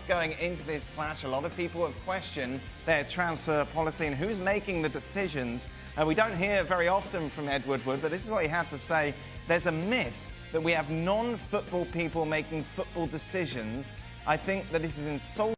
Going into this clash, a lot of people have questioned their transfer policy and who's making the decisions. We don't hear very often from Ed Woodward, but this is what he had to say. There's a myth that we have non-football people making football decisions. I think that this is insulting.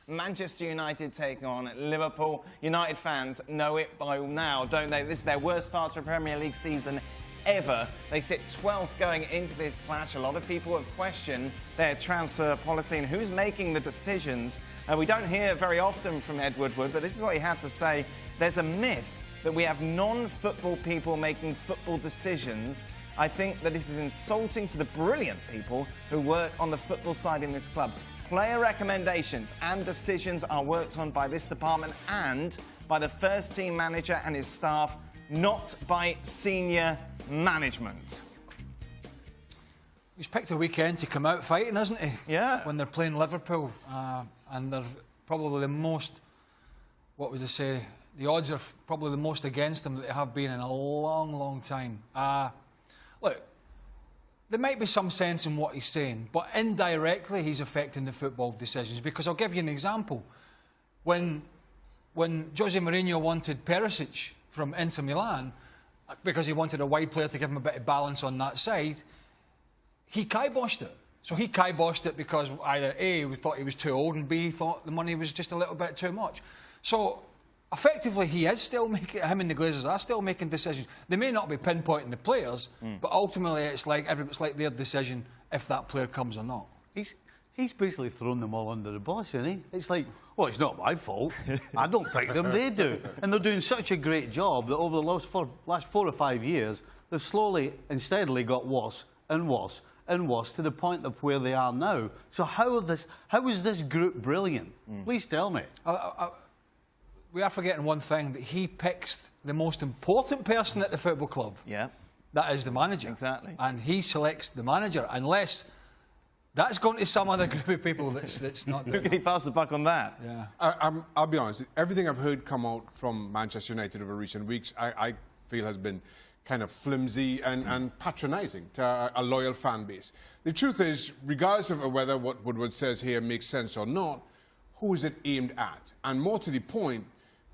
Manchester United taking on Liverpool. United fans know it by now, don't they? This is their worst start to a Premier League season ever. They sit 12th going into this clash. A lot of people have questioned their transfer policy and who's making the decisions. We don't hear very often from Ed Woodward, but this is what he had to say. There's a myth that we have non-football people making football decisions. I think that this is insulting to the brilliant people who work on the football side in this club. Player recommendations and decisions are worked on by this department and by the first team manager and his staff, not by senior management. He's picked a weekend to come out fighting, hasn't he? Yeah. When they're playing Liverpool. And they're probably the most, what would I say, the odds are probably the most against them that they have been in a long, long time. Look, there might be some sense in what he's saying, but indirectly he's affecting the football decisions. Because I'll give you an example. When Jose Mourinho wanted Perisic from Inter Milan, because he wanted a wide player to give him a bit of balance on that side, he kiboshed it. So he kiboshed it because either A, we thought he was too old, and B, thought the money was just a little bit too much. So effectively, he is still making, him and the Glazers are still making decisions. They may not be pinpointing the players, but ultimately it's like their decision if that player comes or not. He's basically thrown them all under the bus, isn't he? It's like, well, it's not my fault. I don't pick them, they do. And they're doing such a great job that over the last 4 or 5 years, they've slowly and steadily got worse and worse and worse to the point of where they are now. So how is this group brilliant? Please tell me. We are forgetting one thing, that he picks the most important person at the football club. Yeah. That is the manager. Exactly. And he selects the manager, unless that's going to some other group of people that's not doing Who can he pass the buck on that? Yeah. I'll be honest, everything I've heard come out from Manchester United over recent weeks, I feel has been kind of flimsy and patronising to a loyal fan base. The truth is, regardless of whether what Woodward says here makes sense or not, who is it aimed at? And more to the point,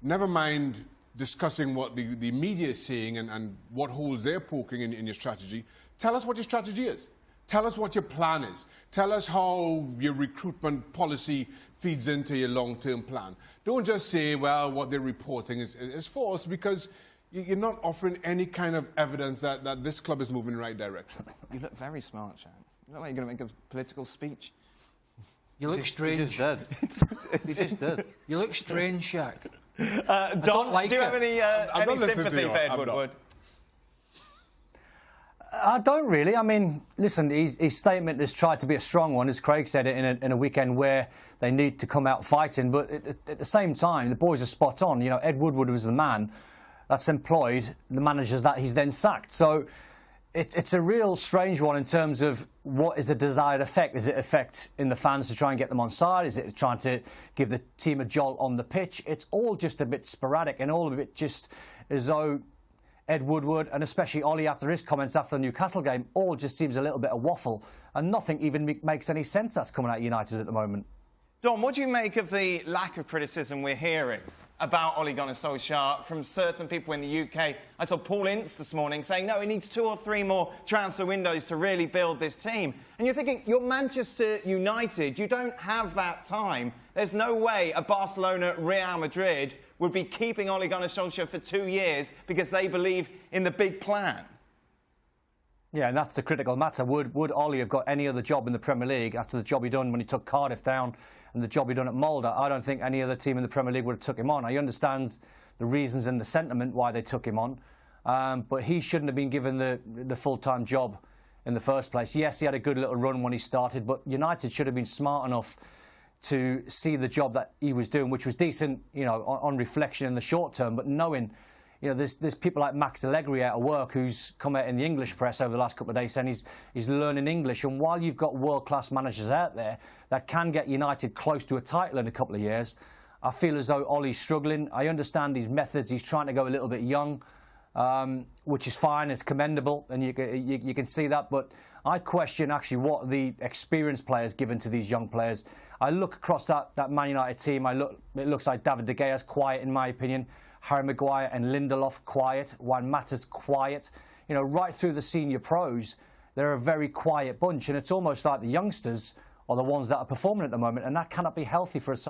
never mind discussing what the media is saying and what holes they're poking in your strategy. Tell us what your strategy is. Tell us what your plan is. Tell us how your recruitment policy feeds into your long-term plan. Don't just say, well, what they're reporting is false, because you're not offering any kind of evidence that this club is moving in the right direction. You look very smart, Shaq. You look like you're going to make a political speech. You look strange. He just did. He just did. You look strange, Shaq. Don, do you have any sympathy for Ed Woodward? I don't really. I mean, listen, his statement has tried to be a strong one, as Craig said, in a weekend where they need to come out fighting. But at the same time, the boys are spot on. You know, Ed Woodward was the man that's employed the managers that he's then sacked. So it's a real strange one in terms of what is the desired effect. Is it effect in the fans to try and get them on side? Is it trying to give the team a jolt on the pitch? It's all just a bit sporadic and all of it just as though Ed Woodward, and especially Ollie after his comments after the Newcastle game, all just seems a little bit of waffle, and nothing even makes any sense that's coming out of United at the moment. Don, what do you make of the lack of criticism we're hearing about Ole Gunnar Solskjaer from certain people in the UK? I saw Paul Ince this morning saying, no, he needs 2 or 3 more transfer windows to really build this team. And you're thinking, you're Manchester United, you don't have that time. There's no way a Barcelona, Real Madrid would be keeping Ole Gunnar Solskjaer for 2 years because they believe in the big plan. Yeah, and that's the critical matter. Would Ollie have got any other job in the Premier League after the job he done when he took Cardiff down and the job he done at Molde? I don't think any other team in the Premier League would have took him on. I understand the reasons and the sentiment why they took him on, but he shouldn't have been given the full-time job in the first place. Yes, he had a good little run when he started, but United should have been smart enough to see the job that he was doing, which was decent, you know, on reflection in the short term, but knowing, you know, there's people like Max Allegri out of work who's come out in the English press over the last couple of days saying he's learning English. And while you've got world-class managers out there that can get United close to a title in a couple of years, I feel as though Ollie's struggling. I understand his methods. He's trying to go a little bit young. which is fine, it's commendable, and you can see that. But I question actually what the experienced players given to these young players. I look across that Man United team. It looks like David De Gea's quiet, in my opinion. Harry Maguire and Lindelof quiet. Juan Mata's quiet. You know, right through the senior pros, they're a very quiet bunch, and it's almost like the youngsters are the ones that are performing at the moment, and that cannot be healthy for a